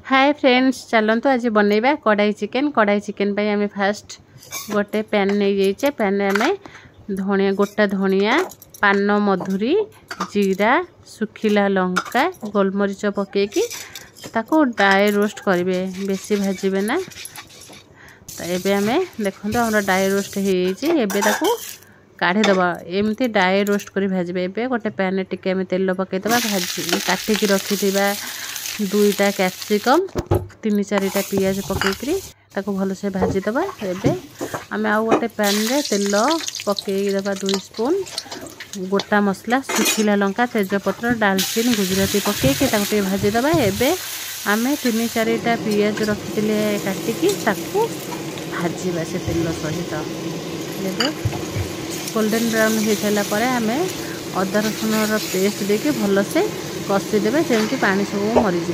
Hi friends, चलतु आज बनैबा कढ़ाई चिकेन पे आम फास्ट गोटे पैन नहीं जाइए। पैन आम धनिया गोटा धनिया पान मधुरी जीरा सुखिला लंका गोलमरीच पकईकि ताको ड्राई रोस्ट करेंगे, बेसी भाजबे ना। तो ये आम देखो आम ड्राई रोस्ट हो काढ़ीदबा एमती ड्राई रोस्ट कर भाजबे। ए गोटे पैन टिके तेल पकईदबा भाजी काटिक रखि दुईटा कैप्सिकम 3-4टा पियाज पकईकरी ताको भलसे भाजीदबा। एबे आम आउ गोटे पैन रे तेल पकईदबा 2 स्पून गोटा मसला सुखिला लंका तेजपत्र डालचीन गुजराती पकईकि ताको टे भाजीदबा। एबे आम 3-4टा पियाज रखिले काटिकी ताको भाजीबा से तेल सहित। एबे गोल्डन ब्राउन हो सारा पर आम अदा रसुण पेस्ट देके भलसे कषिदेवे जमी पानी सब मरीज।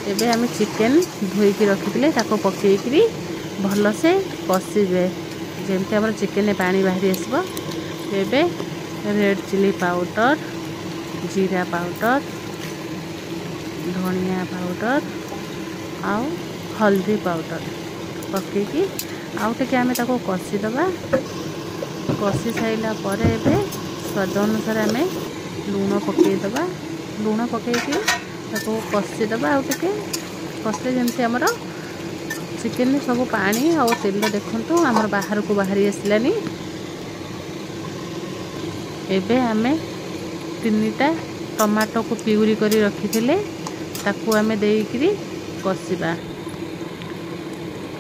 एबे आम चिकेन धोईकी रखिले ताको पकईकरी भलसे कषिबे जमी आम चिकेन पानी बाहरी आसब। एबे रेड चिली पाउडर जीरा पाउडर धनिया पाउडर आउ हल्दी पाउडर पकईकि आउ टिके आम ताको कषिदबा। कषि साइला पर एबे स्वाद अनुसार आम लुण पकईदबा। लुण पकईकि ताको कषिदबा आउ टिके कषिले जमी आमर चिकेन सब पानी आउ तेल देखंतु आमर बाहर को बाहरी आसलानी। एबे आम 3टा टमाटो को प्यूरी करी रखिथिले ताको आम देइकरी कषिबा।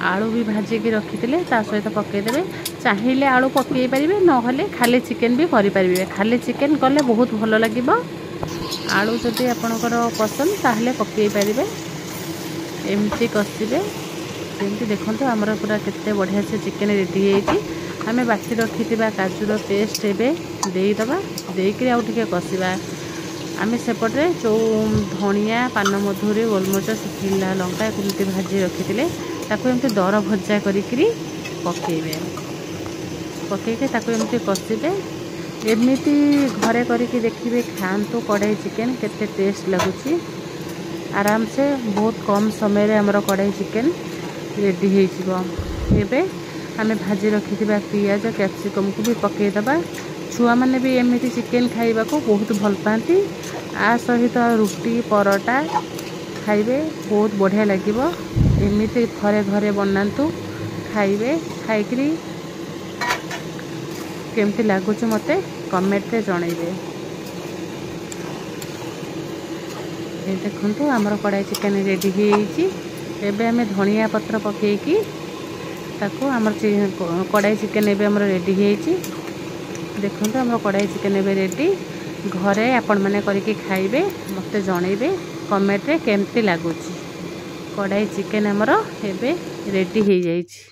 आलू भी भाजिकी रखिथिले ता सहित पकईदेवे। चाहिए आलू पकई पारिबे नहले खाली चिकेन भी करि पारिबे। खाली चिकेन कले बहुत भल लागिबो। आलू जदि आपणकर पसंद ताहले पकई पारिबे। एमती कषिबे एमती देखंतु हमर पूरा केते बढ़िया से चिकेन रेडी हेछि। आमे बाटी रखिथिबा काजूर पेस्ट एबे देइदबा देइकरी आउ टिके कषिबा। आमे सेपटे जो धनिया पान मधुरी गोलमरीच सुखिला लंका एमती भाजी रखिथिले ताको एमती दर भजा करिकरी पकईबे। पकईके ताको एमती कषिबे। एमती घरे करके देखिए खातु कढ़ाई चिकेन केते टेस्ट लगुची। आराम से बहुत कम समय रे हमर कढ़ाई चिकेन रेडी हो। एबे आमे भाजी रखिथिबा पियाज कैप्सिकम को भी पकईदबा। छुआ माने भी एमती चिकेन खाइबा को बहुत भल पाती। आ सहित रुटी परोटा खाइबे बहुत बढ़िया लागिबो। एमती थरे घरे बनातु खाइबे। खाइकरी केमती लगुच मते कमेंट रे जणाइबे। ए देखंतु हमर कढ़ाई चिकेन रेडी हेछि। एबे हमें धनिया पत्र पकईकि ताको हमर कढ़ाई चिकेन एबे हमर रेडी हेछि। देखंतु हमर कढ़ाई चिकेन एबे रेडी। घरे आपण माने करके खाइबे मते जणाइबे कमेंट रे केमती लागुची। कढ़ाई चिकेन हमर एबे रेडी हो जाइछि।